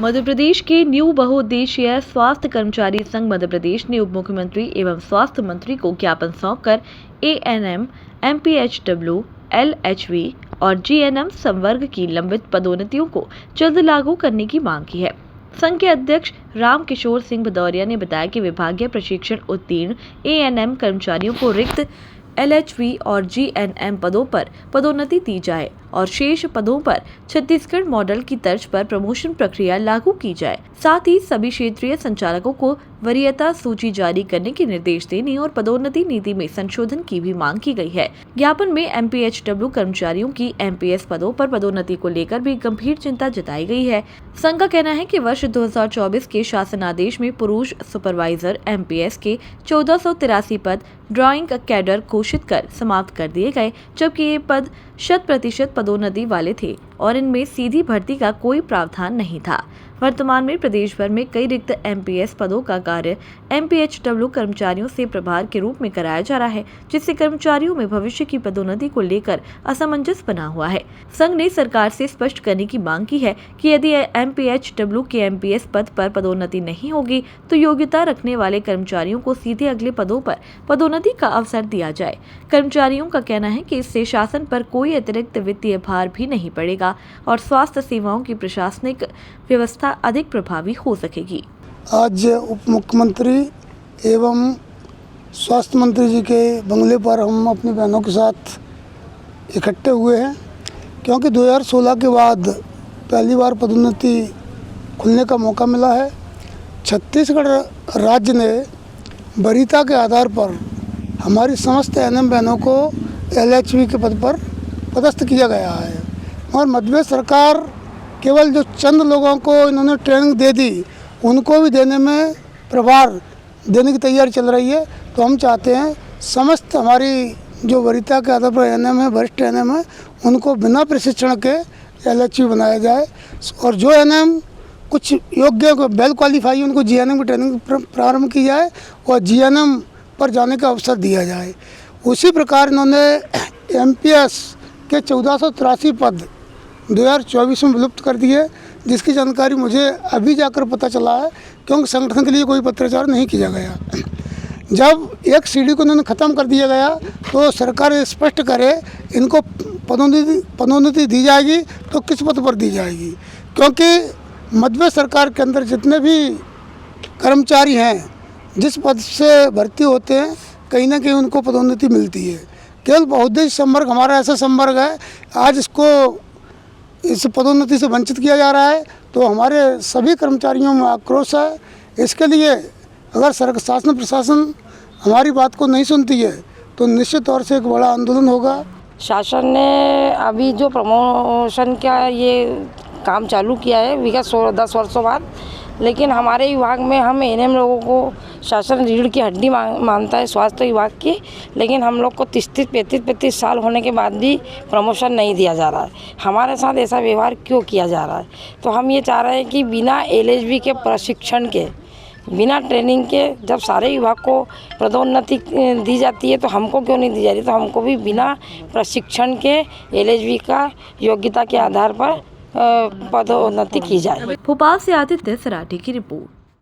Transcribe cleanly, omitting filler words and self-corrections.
मध्य प्रदेश के न्यू बहुउद्देशीय स्वास्थ्य कर्मचारी संघ मध्य प्रदेश ने उप मुख्यमंत्री एवं स्वास्थ्य मंत्री को ज्ञापन सौंपकर एएनएम, एमपीएचडब्ल्यू, एलएचवी और जीएनएम संवर्ग की लंबित पदोन्नतियों को जल्द लागू करने की मांग की है। संघ के अध्यक्ष राम किशोर सिंह भदौरिया ने बताया कि विभागीय प्रशिक्षण उत्तीर्ण एएनएम कर्मचारियों को रिक्त एलएचवी और जीएनएम पदों पर पदोन्नति दी जाए और शेष पदों पर छत्तीसगढ़ मॉडल की तर्ज पर प्रमोशन प्रक्रिया लागू की जाए। साथ ही सभी क्षेत्रीय संचालकों को वरीयता सूची जारी करने के निर्देश देने और पदोन्नति नीति में संशोधन की भी मांग की गई है। ज्ञापन में एमपीएचडब्ल्यू कर्मचारियों की एमपीएस पदों पर पदोन्नति को लेकर भी गंभीर चिंता जताई गई है। संघ का कहना है कि वर्ष 2024 के शासन आदेश में पुरुष सुपरवाइजर एमपीएस के 1483 पद ड्राइंग कैडर घोषित कर समाप्त कर दिए गए, जबकि ये पद 100% पदोन्नति वाले थे और इनमें सीधी भर्ती का कोई प्रावधान नहीं था। वर्तमान में प्रदेश भर में कई रिक्त एमपीएस पदों का कार्य एमपीएचडब्ल्यू कर्मचारियों से प्रभार के रूप में कराया जा रहा है, जिससे कर्मचारियों में भविष्य की पदोन्नति को लेकर असमंजस बना हुआ है। संघ ने सरकार से स्पष्ट करने की मांग की है कि यदि एमपीएचडब्ल्यू के एमपीएस पद पर पदोन्नति नहीं होगी तो योग्यता रखने वाले कर्मचारियों को सीधे अगले पदों पर पदोन्नति का अवसर दिया जाए। कर्मचारियों का कहना है कि इससे शासन पर कोई अतिरिक्त वित्तीय भार भी नहीं पड़ेगा और स्वास्थ्य सेवाओं की प्रशासनिक व्यवस्था अधिक प्रभावी हो सकेगी। आज उप मुख्यमंत्री एवं स्वास्थ्य मंत्री जी के बंगले पर हम अपनी बहनों के साथ इकट्ठे हुए हैं, क्योंकि 2016 के बाद पहली बार पदोन्नति खुलने का मौका मिला है। छत्तीसगढ़ राज्य ने वरीयता के आधार पर हमारी समस्त एनएम बहनों को एलएचवी के पद पर पदस्थ किया गया है और मध्य प्रदेश सरकार केवल जो चंद लोगों को इन्होंने ट्रेनिंग दे दी, उनको भी देने में प्रभार देने की तैयारी चल रही है। तो हम चाहते हैं समस्त हमारी जो वरीयता के आधार पर एनएम है, वरिष्ठ एनएम है, उनको बिना प्रशिक्षण के एलएचवी बनाया जाए और जो एनएम कुछ योग्य वेल क्वालिफाई उनको जीएनएम की ट्रेनिंग प्रारंभ की जाए और जीएनएम पर जाने का अवसर दिया जाए। उसी प्रकार इन्होंने एमपीएस के 1483 पद 2024 में विलुप्त कर दिए, जिसकी जानकारी मुझे अभी जाकर पता चला है, क्योंकि संगठन के लिए कोई पत्राचार नहीं किया गया। जब एक सीढ़ी को इन्होंने ख़त्म कर दिया गया तो सरकार स्पष्ट करे इनको पदोन्नति दी जाएगी तो किस पद पर दी जाएगी, क्योंकि मध्य प्रदेश सरकार के अंदर जितने भी कर्मचारी हैं जिस पद से भर्ती होते हैं कहीं ना कहीं उनको पदोन्नति मिलती है। केवल बहुउद्देशीय संवर्ग हमारा ऐसा संवर्ग है, आज इसको इस पदोन्नति से वंचित किया जा रहा है, तो हमारे सभी कर्मचारियों में आक्रोश है। इसके लिए अगर शासन प्रशासन हमारी बात को नहीं सुनती है तो निश्चित तौर से एक बड़ा आंदोलन होगा। शासन ने अभी जो प्रमोशन का ये काम चालू किया है विगत 10 वर्षों बाद, लेकिन हमारे विभाग में हम एएनएम लोगों को शासन रीढ़ की हड्डी मानता है स्वास्थ्य विभाग की, लेकिन हम लोग को 33 साल होने के बाद भी प्रमोशन नहीं दिया जा रहा है। हमारे साथ ऐसा व्यवहार क्यों किया जा रहा है? तो हम ये चाह रहे हैं कि बिना एलएचवी के प्रशिक्षण के, बिना ट्रेनिंग के जब सारे विभाग को पदोन्नति दी जाती है तो हमको क्यों नहीं दी जा रही? तो हमको भी बिना प्रशिक्षण के एलएचवी का योग्यता के आधार पर पदोन्नति की जाए। भोपाल से आदित्य सराठी की रिपोर्ट।